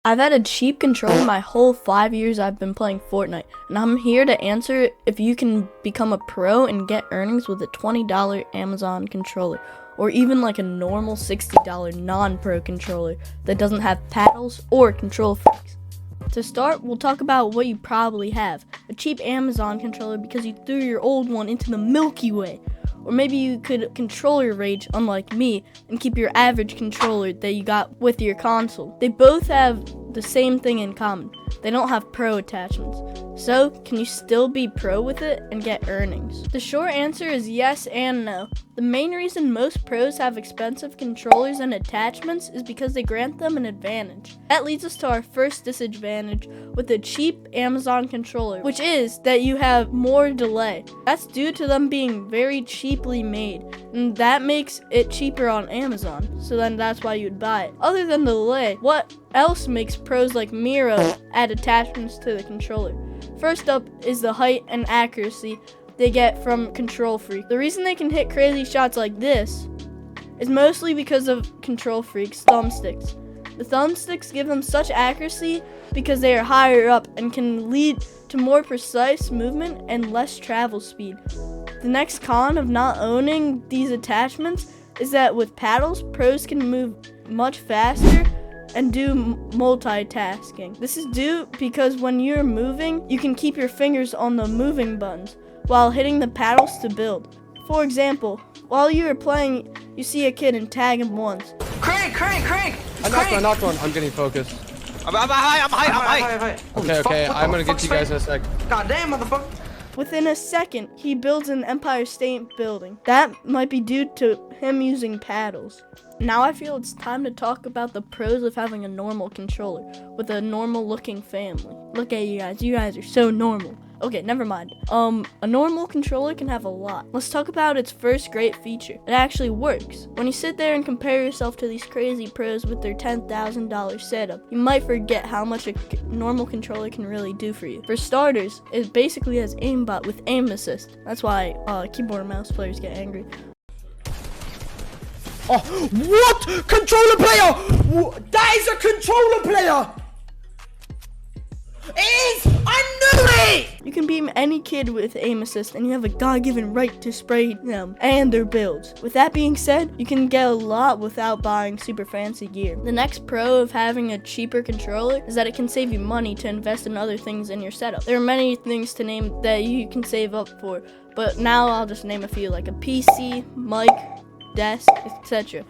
I've had a cheap controller my whole 5 years I've been playing Fortnite, and I'm here to answer if you can become a pro and get earnings with a $20 Amazon controller, or even like a normal $60 non-pro controller that doesn't have paddles or control freaks. To start, we'll talk about what you probably have: a cheap Amazon controller because you threw your old one into the Milky Way. Or maybe you could control your rage, unlike me, and keep your average controller that you got with your console. They both have the same thing in common: they don't have pro attachments. So, can you still be pro with it and get earnings? The short answer is yes and no. The main reason most pros have expensive controllers and attachments is because they grant them an advantage. That leads us to our first disadvantage with a cheap Amazon controller, which is that you have more delay. That's due to them being very cheaply made, and that makes it cheaper on Amazon, so then that's why you'd buy it. Other than the delay, what else makes pros like Miro add attachments to the controller? First up is the height and accuracy they get from Control Freak. The reason they can hit crazy shots like this is mostly because of Control Freak's thumbsticks. The thumbsticks give them such accuracy because they are higher up and can lead to more precise movement and less travel speed. The next con of not owning these attachments is that with paddles, pros can move much faster and do multitasking. This is due because when you're moving, you can keep your fingers on the moving buttons while hitting the paddles to build. For example, while you are playing, you see a kid and tag him once. Crank! I knocked one. I'm getting focused. I'm high. Okay. I'm gonna get to you guys in a sec. God damn, motherfucker. Within a second, he builds an Empire State Building. That might be due to him using paddles. Now I feel it's time to talk about the pros of having a normal controller with a normal looking family. Look at you guys are so normal. Okay, never mind. A normal controller can have a lot. Let's talk about its first great feature. It actually works. When you sit there and compare yourself to these crazy pros with their $10,000 setup, you might forget how much a normal controller can really do for you. For starters, it basically has aimbot with aim assist. That's why keyboard and mouse players get angry. Oh, what? Controller player! That is a controller player! I knew it! You can beam any kid with aim assist, and you have a God-given right to spray them and their builds. With that being said, you can get a lot without buying super fancy gear. The next pro of having a cheaper controller is that it can save you money to invest in other things in your setup. There are many things to name that you can save up for, but now I'll just name a few, like a PC, mic, desk, etc.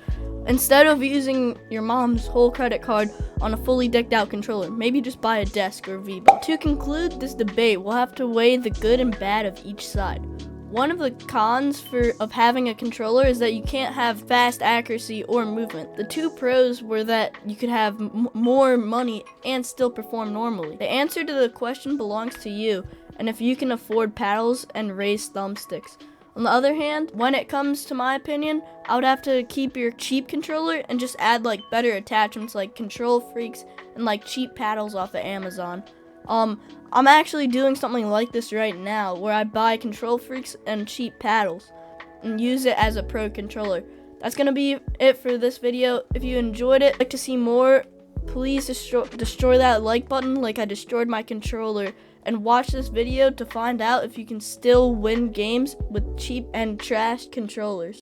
Instead of using your mom's whole credit card on a fully decked out controller, maybe just buy a desk or V-Bucks. To conclude this debate, we'll have to weigh the good and bad of each side. One of the cons of having a controller is that you can't have fast accuracy or movement. The two pros were that you could have more money and still perform normally. The answer to the question belongs to you, and if you can afford paddles and raised thumbsticks. On the other hand, when it comes to my opinion, I would have to keep your cheap controller and just add like better attachments like Control Freaks and like cheap paddles off of Amazon. I'm actually doing something like this right now where I buy Control Freaks and cheap paddles and use it as a pro controller. That's gonna be it for this video. If you enjoyed it, like to see more, please destroy that like button like I destroyed my controller, and watch this video to find out if you can still win games with cheap and trash controllers.